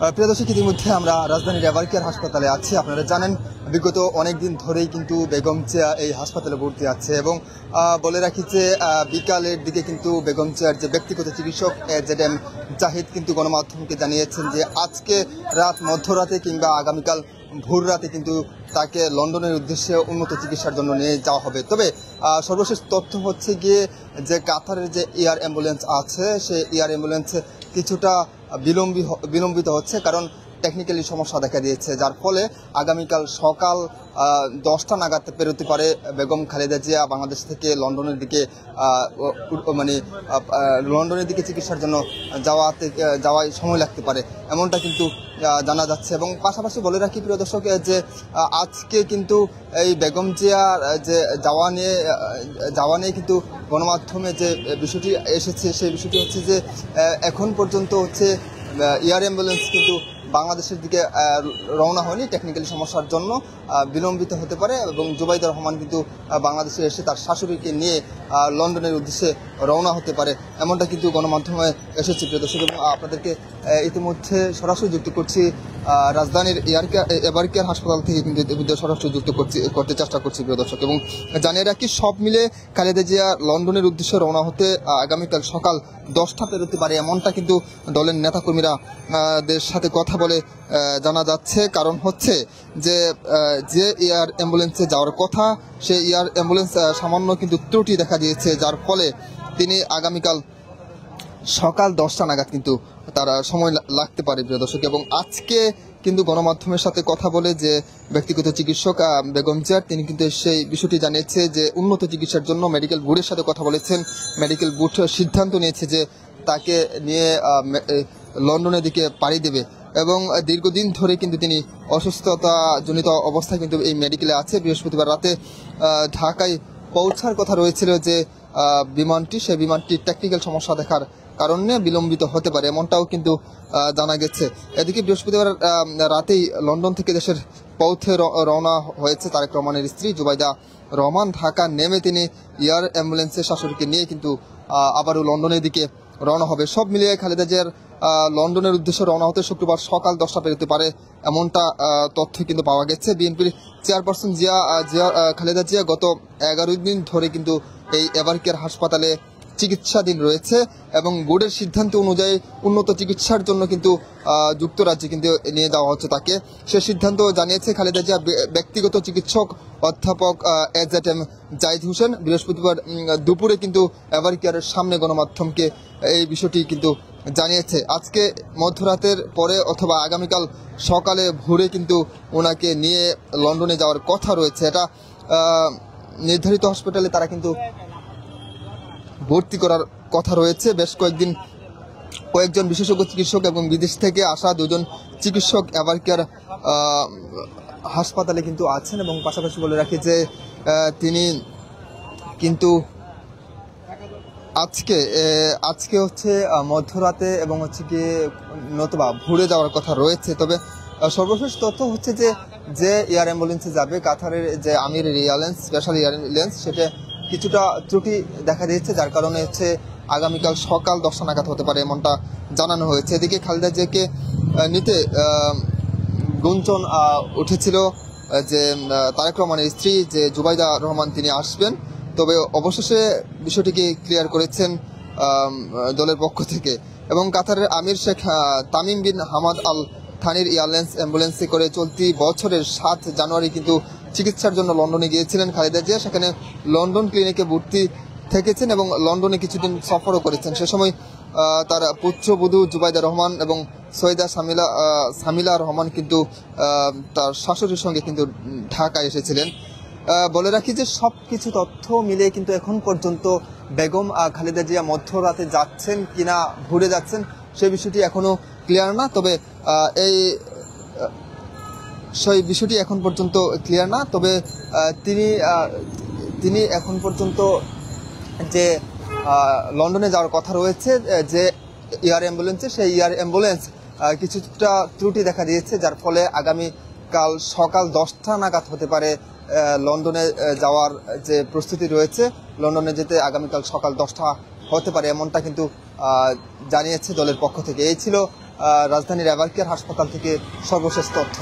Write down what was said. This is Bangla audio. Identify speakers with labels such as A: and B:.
A: প্রিয় দর্শক, ইতিমধ্যে আমরা রাজধানীর এভারকেয়ার হাসপাতালে আছি। আপনারা জানেন বিগত অনেক দিন ধরেই কিন্তু বেগম জিয়া এই হাসপাতালে ভর্তি আছে এবং বলে রাখি যে বিকালের দিকে কিন্তু বেগম জিয়ার যে ব্যক্তিগত চিকিৎসক AZM জাহিদ কিন্তু গণমাধ্যমকে জানিয়েছেন যে আজকে মধ্যরাতে কিংবা আগামীকাল ভোর রাতে কিন্তু তাকে লন্ডনের উদ্দেশ্যে উন্নত চিকিৎসার জন্য নিয়ে যাওয়া হবে। তবে সর্বশেষ তথ্য হচ্ছে গিয়ে যে কাতারের যে এয়ার অ্যাম্বুলেন্স আছে সেই এয়ার অ্যাম্বুলেন্স কিছুটা বিলম্বিত হচ্ছে, কারণ টেকনিক্যালি সমস্যা দেখা দিয়েছে, যার ফলে আগামীকাল সকাল 10টা নাগাদ পেরোতে পারে বেগম খালেদা জিয়া বাংলাদেশ থেকে লন্ডনের দিকে চিকিৎসার জন্য যাওয়ায় সময় লাগতে পারে, এমনটা কিন্তু জানা যাচ্ছে। এবং পাশাপাশি বলে রাখি প্রিয় দর্শক যে আজকে কিন্তু এই বেগম জিয়ার যে যাওয়া নিয়ে কিন্তু গণমাধ্যমে যে বিষয়টি এসেছে সেই বিষয়টি হচ্ছে যে এখন পর্যন্ত হচ্ছে এয়ার অ্যাম্বুলেন্স কিন্তু বাংলাদেশের দিকে রওনা হয়নি, টেকনিক্যালি সমস্যার জন্য বিলম্বিত হতে পারে এবং জুবাইদা রহমান কিন্তু বাংলাদেশে এসে তার শাশুড়িকে নিয়ে লন্ডনের উদ্দেশ্যে রওনা হতে পারে, এমনটা কিন্তু গণমাধ্যমে এসেছে প্রিয় দর্শক। এবং আপনাদেরকে ইতিমধ্যে সরাসরি যুক্ত করছি রাজধানীর এভারকেয়ার হাসপাতাল থেকে কিন্তু সরাসরি যুক্ত করতে চেষ্টা করছি প্রিয় দর্শক। এবং জানিয়ে রাখি সব মিলে খালেদা জিয়া লন্ডনের উদ্দেশ্যে রওনা হতে আগামীকাল সকাল 10টা পেরোতে পারে, এমনটা কিন্তু দলের নেতাকর্মীরা দের সাথে কথা বলে জানা যাচ্ছে। কারণ হচ্ছে যে এয়ার অ্যাম্বুলেন্সে যাওয়ার কথা সেই এয়ার অ্যাম্বুলেন্স সামান্য কিন্তু ত্রুটি দেখা দিয়েছে, যার ফলে তিনি আগামীকাল সকাল 10টা নাগাদ কিন্তু তার সময় লাগতে পারে প্রিয় দর্শক। এবং আজকে কিন্তু গণমাধ্যমের সাথে কথা বলে যে ব্যক্তিগত চিকিৎসক বেগম জিয়ার তিনি কিন্তু সেই বিষয়টি জানিয়েছে যে উন্নত চিকিৎসার জন্য মেডিকেল বোর্ডের সাথে কথা বলেছেন। মেডিকেল বোর্ড সিদ্ধান্ত নিয়েছে যে তাকে নিয়ে লন্ডনের দিকে পাড়ি দেবে এবং দীর্ঘদিন ধরে কিন্তু তিনি অসুস্থতাজনিত অবস্থায় কিন্তু এই মেডিকেলে আছে। বৃহস্পতিবার রাতে ঢাকায় পৌঁছার কথা রয়েছিল যে সেই বিমানটি টেকনিক্যাল সমস্যা দেখার কারণে বিলম্বিত হতে পারে, এমনটাও কিন্তু জানা গেছে। এদিকে বৃহস্পতিবার রাতেই লন্ডন থেকে দেশের পৌঁছে রওনা হয়েছে তারেক রহমানের স্ত্রী জুবাইদা রহমান। ঢাকা নেমে তিনি এয়ার অ্যাম্বুলেন্সের শাশুড়িকে নিয়ে কিন্তু আবারও লন্ডনের দিকে রওনা হবে। সব মিলিয়ে খালেদা জিয়ার লন্ডনের উদ্দেশ্যে রওনা হতে শুক্রবার সকাল 10টা পেরোতে পারে, এমনটা তথ্য কিন্তু পাওয়া গেছে। বিএনপির চেয়ারপারসন খালেদা জিয়া গত 11 দিন ধরে কিন্তু এই এভারকেয়ার হাসপাতালে চিকিৎসাধীন রয়েছে এবং বোর্ডের সিদ্ধান্ত অনুযায়ী উন্নত চিকিৎসার জন্য কিন্তু যুক্তরাজ্যে কিন্তু নিয়ে যাওয়া হচ্ছে তাকে। সে সিদ্ধান্ত জানিয়েছে খালেদা জিয়া ব্যক্তিগত চিকিৎসক অধ্যাপক AZM জাহিদ হোসেন। বৃহস্পতিবার দুপুরে কিন্তু এভারকেয়ারের সামনে গণমাধ্যমকে এই বিষয়টি কিন্তু জানিয়েছে। আজকে মধ্যরাতের পরে অথবা আগামীকাল সকালে ভোরে কিন্তু ওনাকে নিয়ে লন্ডনে যাওয়ার কথা রয়েছে। এটা নির্ধারিত হসপিটালে তারা কিন্তু ভর্তি করার কথা রয়েছে। বেশ কয়েকজন বিশেষজ্ঞ চিকিৎসক এবং বিদেশ থেকে আসা 2জন চিকিৎসক এভারকেয়ার হাসপাতালে কিন্তু আছেন। এবং পাশাপাশি বলে রাখি যে তিনি কিন্তু আজকে হচ্ছে মধ্যরাতে এবং হচ্ছে গিয়ে নতুবা ভোরে যাওয়ার কথা রয়েছে। তবে সর্বশেষ তথ্য হচ্ছে যে এয়ার অ্যাম্বুলেন্সে যাবে কাতারের যে আমির এয়ারলাইন্স স্পেশাল এয়ারলাইন্স, সেটা কিছুটা ত্রুটি দেখা দিয়েছে, যার কারণে হচ্ছে আগামীকাল সকাল 10টা নাগাদ হতে পারে, এমনটা জানানো হয়েছে। এদিকে খালেদা জিয়াকে নিতে গুঞ্জন উঠেছিল যে তারেক রহমানের স্ত্রী যে জুবাইদা রহমান তিনি আসবেন, তবে অবশেষে বিষয়টিকে ক্লিয়ার করেছেন দলের পক্ষ থেকে। এবং কাতারের আমির Sheikh Tamim bin Hamad Al থানির এয়ারলাইন্স অ্যাম্বুলেন্সে করে চলতি বছরের 7 জানুয়ারি কিন্তু চিকিৎসার জন্য লন্ডনে গিয়েছিলেন খালেদা জিয়া। সেখানে লন্ডন ক্লিনিকে ভর্তি থেকেছেন এবং লন্ডনে কিছুদিন সফরও করেছেন। সে সময় তার পুত্রবধূ জুবাইদা রহমান এবং সৈয়দা সামিলা রহমান কিন্তু তার শাশুড়ির সঙ্গে কিন্তু ঢাকায় এসেছিলেন। বলে রাখি যে সব কিছু তথ্য মিলে কিন্তু এখন পর্যন্ত বেগম খালেদা জিয়া মধ্যরাতে যাচ্ছেন কিনা ভোরে যাচ্ছেন সেই বিষয়টি এখনো ক্লিয়ার না। তবে সেই বিষয়টি এখন পর্যন্ত ক্লিয়ার না। তবে তিনি এখন পর্যন্ত যে লন্ডনে যাওয়ার কথা রয়েছে যে এয়ার অ্যাম্বুলেন্সে, সেই এয়ার অ্যাম্বুলেন্স কিছুটা ত্রুটি দেখা দিয়েছে, যার ফলে আগামীকাল সকাল 10টা নাগাদ হতে পারে লন্ডনে যাওয়ার যে প্রস্তুতি রয়েছে। লন্ডনে যেতে আগামীকাল সকাল 10টা হতে পারে, এমনটা কিন্তু জানিয়েছে দলের পক্ষ থেকে। এই ছিল রাজধানীর এভারকেয়ার হাসপাতাল থেকে সর্বশেষ তথ্য।